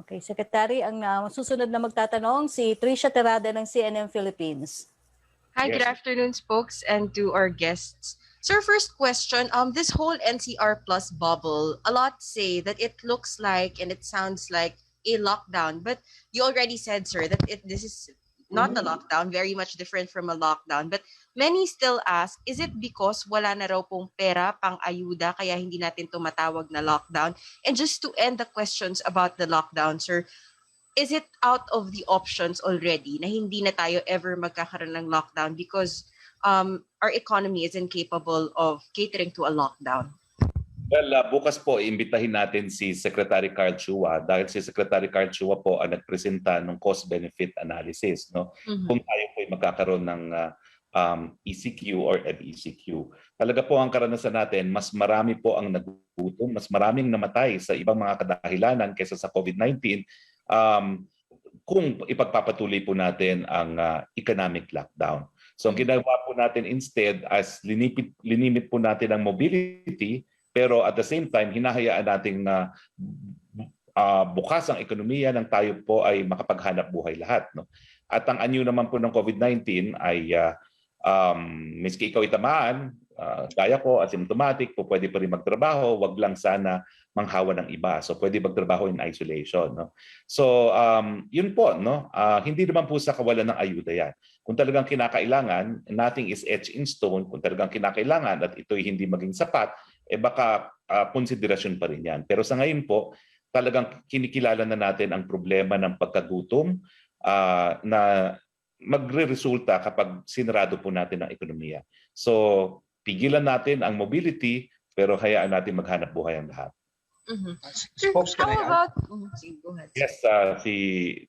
Okay, Secretary, ang susunod na magtatanong si Tricia Terada ng CNN Philippines. Hi, good afternoon, folks, and to our guests. Sir, first question, this whole NCR Plus bubble, a lot say that it looks like and it sounds like a lockdown, but you already said, sir, that this is not a lockdown, very much different from a lockdown. But many still ask, is it because wala na raw pong pera pang ayuda kaya hindi natin tumatawag na lockdown? And just to end the questions about the lockdown, sir, is it out of the options already na hindi na tayo ever magkakaroon ng lockdown because our economy is incapable of catering to a lockdown? Well, bukas po, iimbitahin natin si Secretary Carl Chua dahil si Secretary Carl Chua po ang nagpresenta ng cost-benefit analysis. No? Kung tayo po ay magkakaroon ng ECQ or MECQ. Talaga po ang karanasan natin, mas marami po ang nagutom, mas maraming namatay sa ibang mga kadahilanan kaysa sa COVID-19 kung ipagpapatuloy po natin ang economic lockdown. So ang ginagawa po natin instead as linimit po natin ang mobility, pero at the same time, hinahayaan nating bukas ang ekonomiya nang tayo po ay makapaghanap buhay lahat. No? At ang anyo naman po ng COVID-19 ay miski ikaw itamaan, gaya ko, asymptomatic, po pwede pa rin magtrabaho, wag lang sana manghawa ng iba. So pwede magtrabaho in isolation. No? So yun po, no? Hindi naman po sa kawalan ng ayuda yan. Kung talagang kinakailangan, nothing is etched in stone. Kung talagang kinakailangan at ito'y hindi maging sapat, baka konsiderasyon pa rin yan. Pero sa ngayon po, talagang kinikilala na natin ang problema ng pagkagutom na magre-resulta kapag sinarado po natin ang ekonomiya. So, pigilan natin ang mobility, pero hayaan natin maghanap buhay ang lahat. How about... Go ahead. Yes, si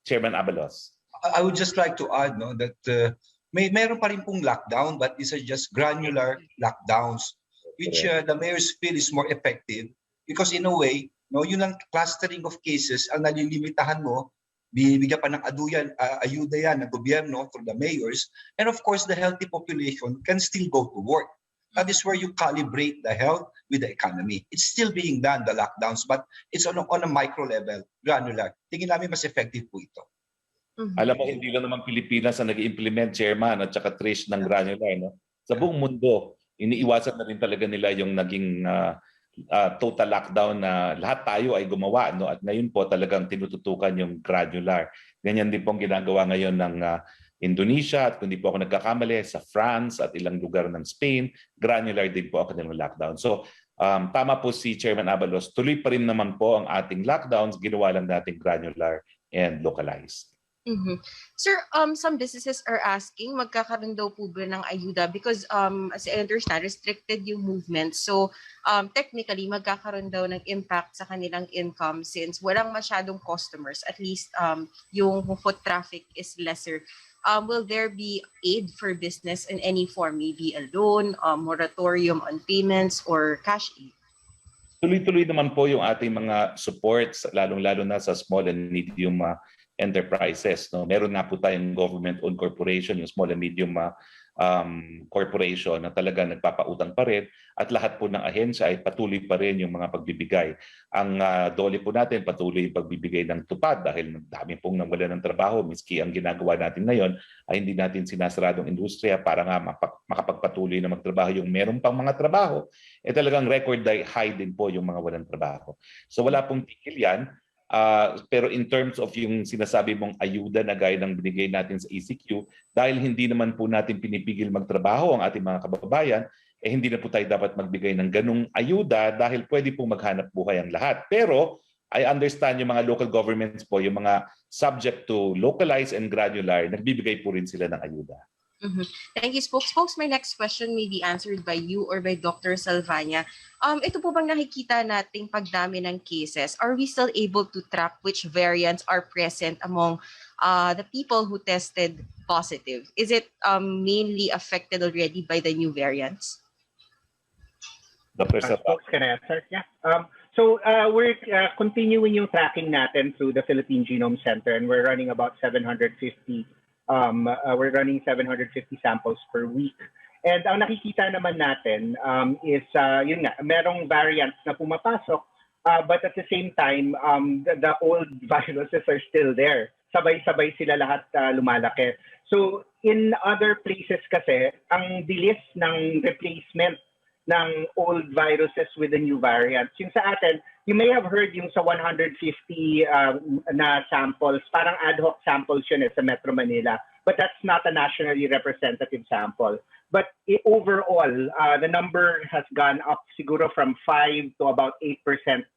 Chairman Abalos. I would just like to add that meron pa rin pong lockdown, but these are just granular lockdowns, which the mayor's feel is more effective because in a way, yun ang clustering of cases ang nalilimitahan mo, bibigyan pa ng ayuda yan ng gobyerno through the mayors, and of course, the healthy population can still go to work. That is where you calibrate the health with the economy. It's still being done, the lockdowns, but it's on a micro level, granular. Tingin namin mas effective po ito. Alam mo, hindi lang naman Pilipinas ang nag-implement, Chairman, at saka Trish, ng granular. No? Sa buong mundo, iniiwasan na rin talaga nila yung naging total lockdown na lahat tayo ay gumawa. No? At ngayon po talagang tinututukan yung granular. Ganyan din pong ginagawa ngayon ng Indonesia at kung di po ako nagkakamali sa France at ilang lugar ng Spain, granular din po ang kanilang lockdown. So tama po si Chairman Abalos, tuloy pa rin naman po ang ating lockdowns, ginawa lang natin granular and localized. Sir, some businesses are asking, magkakaroon daw po ba ng ayuda because as I understand, restricted yung movement. So technically, magkakaroon daw ng impact sa kanilang income since walang masyadong customers. At least yung foot traffic is lesser. Will there be aid for business in any form? Maybe a loan, moratorium on payments, or cash aid? Tuloy-tuloy naman po yung ating mga supports, lalong-lalo na sa small and medium enterprises. No? Meron nga po tayong government-owned corporation, yung small and medium corporation na talaga nagpapautang pa rin at lahat po ng ahensya ay patuloy pa rin yung mga pagbibigay. Ang DOLE po natin patuloy yung pagbibigay ng tupad dahil dami pong nawala ng trabaho. Miski ang ginagawa natin ngayon ay hindi natin sinasaradong industriya para nga makapagpatuloy na magtrabaho yung meron pang mga trabaho. Talagang record high din po yung mga walang trabaho. So wala pong tigil yan. Pero in terms of yung sinasabi mong ayuda na gaya ng binigay natin sa ECQ, dahil hindi naman po natin pinipigil magtrabaho ang ating mga kababayan, hindi na po tayo dapat magbigay ng ganung ayuda dahil pwede pong maghanap buhay ang lahat. Pero I understand yung mga local governments po, yung mga subject to localized and granular, nagbibigay po rin sila ng ayuda. Thank you, Spokes. My next question may be answered by you or by Dr. Salvania. Ito po bang nakikita nating pagdami ng cases? Are we still able to track which variants are present among the people who tested positive? Is it mainly affected already by the new variants? Dr. Salvania. Spokes, can I answer? Yeah. So we're continuing yung tracking natin through the Philippine Genome Center, and we're running about 750 we're running 750 samples per week. And ang nakikita naman natin is, yun nga, merong variants na pumapasok But at the same time, the old viruses are still there. Sabay-sabay sila lahat lumalaki. So in other places kasi, ang bilis ng replacement ng old viruses with the new variants. Yung sa atin, you may have heard yung sa 150 na samples, parang ad hoc samples yun sa Metro Manila. But that's not a nationally representative sample. But overall, the number has gone up siguro from 5 to about 8%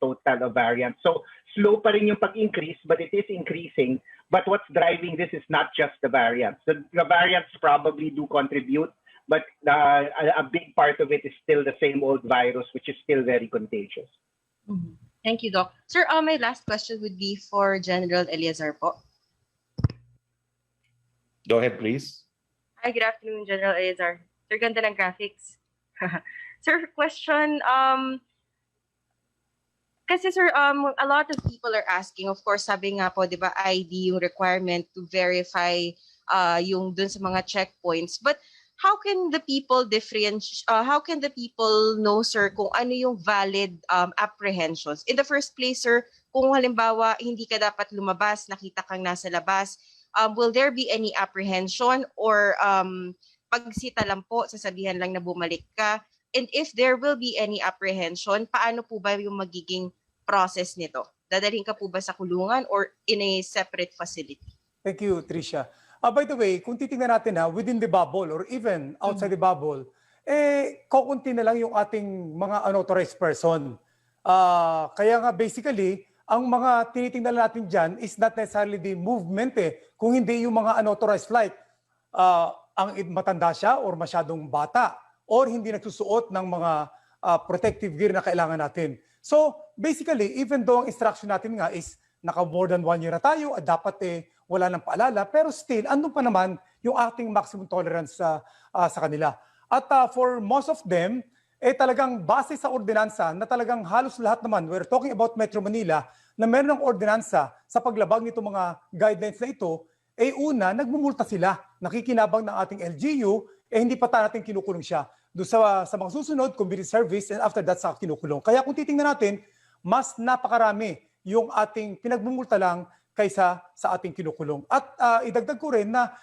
total of variants. So slow pa rin yung pag-increase, but it is increasing. But what's driving this is not just the variants. The variants probably do contribute, but a big part of it is still the same old virus, which is still very contagious. Mhm. Thank you, Doc. Sir, my last question would be for General Eleazar po. Go ahead, please. Hi, good afternoon, General Eleazar. Sir, ganda ng graphics. Sir, question, kasi sir, a lot of people are asking, of course, sabi nga po, di ba, ID yung requirement to verify yung dun sa mga checkpoints. But how can the people know, sir, kung ano yung valid apprehensions? In the first place, sir, kung halimbawa hindi ka dapat lumabas, nakita kang nasa labas, will there be any apprehension or pagsita lang po, sasabihan lang na bumalik ka? And if there will be any apprehension, paano po ba yung magiging process nito? Dadalhin ka po ba sa kulungan or in a separate facility? Thank you, Tricia. By the way, kung titingnan natin within the bubble or even outside the bubble, kukunti na lang yung ating mga unauthorized person. Kaya nga basically, ang mga tinitingnan natin dyan is not necessarily the movement kung hindi yung mga unauthorized flight. Ang matanda siya or masyadong bata or hindi nagsusuot ng mga protective gear na kailangan natin. So basically, even though ang instruction natin nga is naka more than 1 year na tayo at dapat wala nang paalala, pero still, andun pa naman yung ating maximum tolerance sa kanila. At for most of them, talagang base sa ordinansa na talagang halos lahat naman, we're talking about Metro Manila, na meron ng ordinansa sa paglabag nito mga guidelines na ito, una, nagmumulta sila, nakikinabang ng ating LGU, hindi pa natin kinukulong siya. Doon sa mga susunod, community service, and after that, sa kinukulong. Kaya kung titingnan natin, mas napakarami yung ating pinagmumulta lang kaysa sa ating kinukulong. At idagdag ko rin na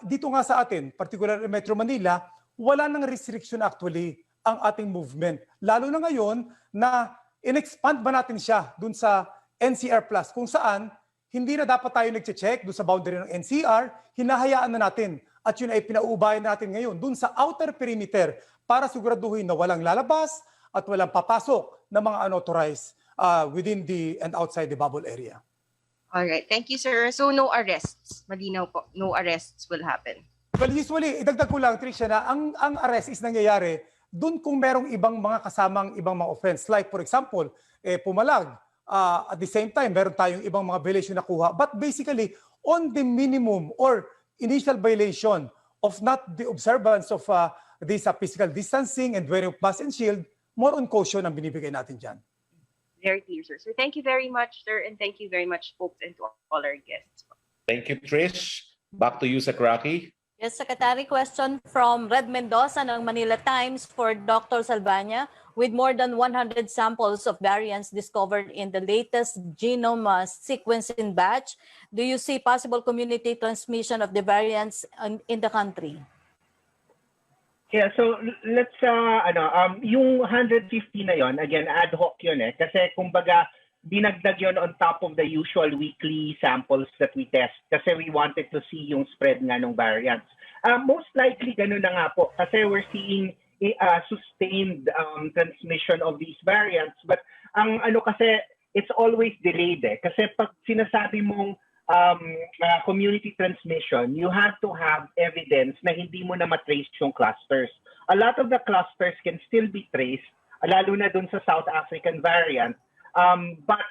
dito nga sa atin, particular in Metro Manila, wala nang restriction actually ang ating movement. Lalo na ngayon na in-expand ba natin siya dun sa NCR Plus, kung saan hindi na dapat tayo nag-check dun sa boundary ng NCR, hinahayaan na natin. At yun ay pinauubayan natin ngayon dun sa outer perimeter para siguraduhin na walang lalabas at walang papasok na mga unauthorized within the and outside the bubble area. All right. Thank you, sir. So no arrests. Malinaw po. No arrests will happen. Well, usually, idagdag ko lang, Tricia, na ang arrest is nangyayari doon kung merong ibang mga kasamang ibang mga offense. Like, for example, pumalag. At the same time, meron tayong ibang mga violation na kuha. But basically, on the minimum or initial violation of not the observance of this physical distancing and wearing of mask and shield, more on caution ang binibigay natin dyan. Very clear, sir. So thank you very much, sir, and thank you very much, folks, and to all our guests. Thank you, Trish. Back to you, Sakraki. Yes, Secretary, question from Red Mendoza ng Manila Times for Dr. Salvania. With more than 100 samples of variants discovered in the latest genome sequencing batch, do you see possible community transmission of the variants in the country? Yeah, so let's yung 150 na yon, again ad hoc yun kasi kumbaga dinagdag yon on top of the usual weekly samples that we test kasi we wanted to see yung spread nga ng variants. Most likely ganun na nga po kasi we're seeing sustained transmission of these variants, but ang kasi it's always delayed kasi pag sinasabi mong community transmission, you have to have evidence na hindi mo na matrace yung clusters. A lot of the clusters can still be traced, lalo na dun sa South African variant. But,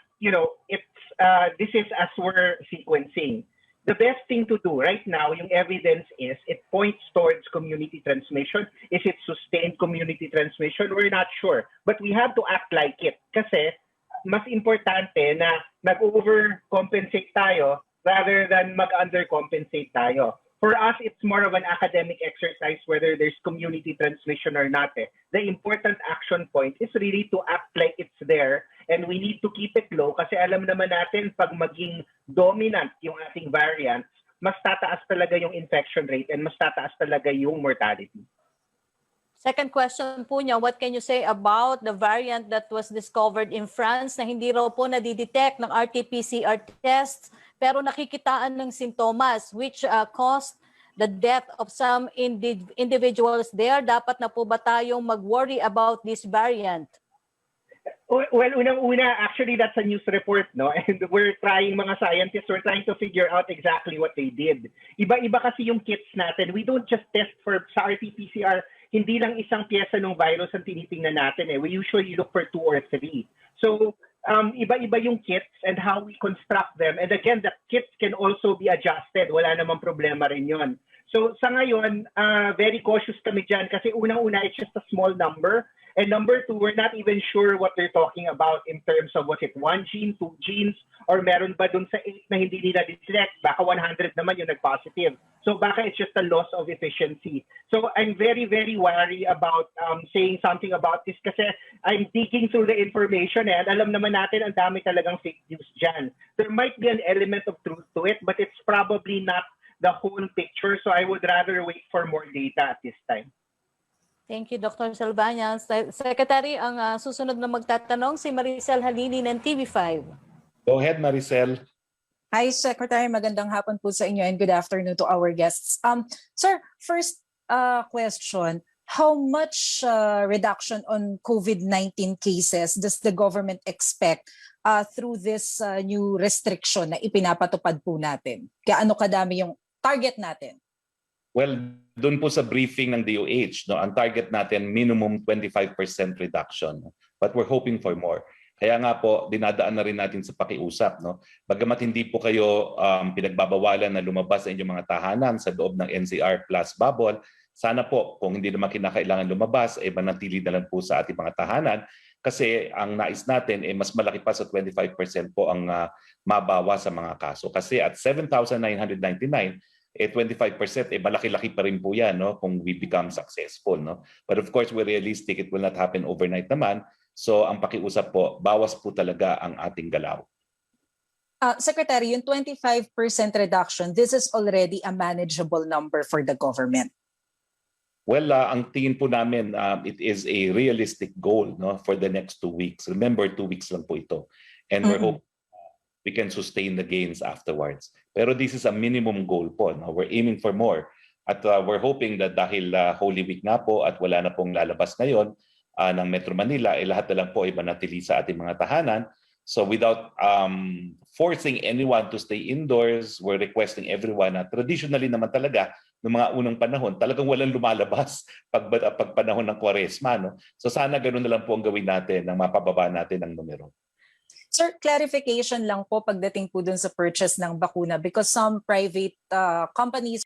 this is as we're sequencing. The best thing to do right now, yung evidence is, it points towards community transmission. Is it sustained community transmission? We're not sure. But we have to act like it. Kasi, mas importante na nag-overcompensate tayo rather than mag-undercompensate tayo. For us, it's more of an academic exercise whether there's community transmission or not. The important action point is really to act like it's there and we need to keep it low kasi alam naman natin pag maging dominant yung ating variants, mas tataas talaga yung infection rate and mas tataas talaga yung mortality. Second question po niya, what can you say about the variant that was discovered in France na hindi raw po nadidetect ng RT-PCR tests pero nakikitaan ng sintomas which caused the death of some individuals there? Dapat na po ba tayong mag-worry about this variant? Well, unang-una, actually, that's a news report, no? And we're trying, mga scientists, we're trying to figure out exactly what they did. Iba-iba kasi yung kits natin. We don't just test sa RT-PCR, hindi lang isang pyesa ng virus ang tinitingnan natin. We usually look for 2 or 3. So, iba-iba yung kits and how we construct them. And again, the kits can also be adjusted. Wala namang problema rin yun. So, sa ngayon, very cautious kami dyan kasi unang-una, it's just a small number. And number 2, we're not even sure what they're talking about in terms of was it 1 gene, 2 genes, or meron ba dun sa 8 na hindi nila detect? Baka 100 naman yung nag-positive. So baka it's just a loss of efficiency. So I'm very, very worried about saying something about this kasi I'm digging through the information and alam naman natin ang dami talagang fake news dyan. There might be an element of truth to it, but it's probably not the whole picture. So I would rather wait for more data at this time. Thank you, Dr. Salvania. Secretary, ang susunod na magtatanong si Maricel Halili ng TV5. Go ahead, Maricel. Hi, Secretary. Magandang hapon po sa inyo and good afternoon to our guests. Sir, first question, how much reduction on COVID-19 cases does the government expect through this new restriction na ipinapatupad po natin? Kaya ano kadami yung target natin? Well, doon po sa briefing ng DOH, no, ang target natin minimum 25% reduction. But we're hoping for more. Kaya nga po, dinadaan na rin natin sa pakiusap. No? Bagamat hindi po kayo pinagbabawalan na lumabas sa inyong mga tahanan sa loob ng NCR plus bubble, sana po kung hindi naman kinakailangan lumabas, manatili na lang po sa ating mga tahanan. Kasi ang nais natin mas malaki pa sa 25% po ang mabawa sa mga kaso. Kasi at 7,999, 25%, malaki-laki pa rin po yan, no, kung we become successful. No? But of course, we're realistic, it will not happen overnight naman. So ang pakiusap po, bawas po talaga ang ating galaw. Secretary, yung 25% reduction, this is already a manageable number for the government. Well, ang tingin po namin, it is a realistic goal, no, for the next 2 weeks. Remember, 2 weeks lang po ito. And we're hoping we can sustain the gains afterwards. Pero this is a minimum goal po. No? We're aiming for more. At we're hoping that dahil Holy Week na po at wala na pong lalabas ngayon ng Metro Manila, lahat na lang po ay manatili sa ating mga tahanan. So without forcing anyone to stay indoors, we're requesting everyone na traditionally naman talaga, noong mga unang panahon, talagang walang lumalabas pag panahon ng Kwaresma. No? So sana ganun na lang po ang gawin natin nang mapababa natin ang numero. Sir, clarification lang po pagdating po dun sa purchase ng bakuna because some private companies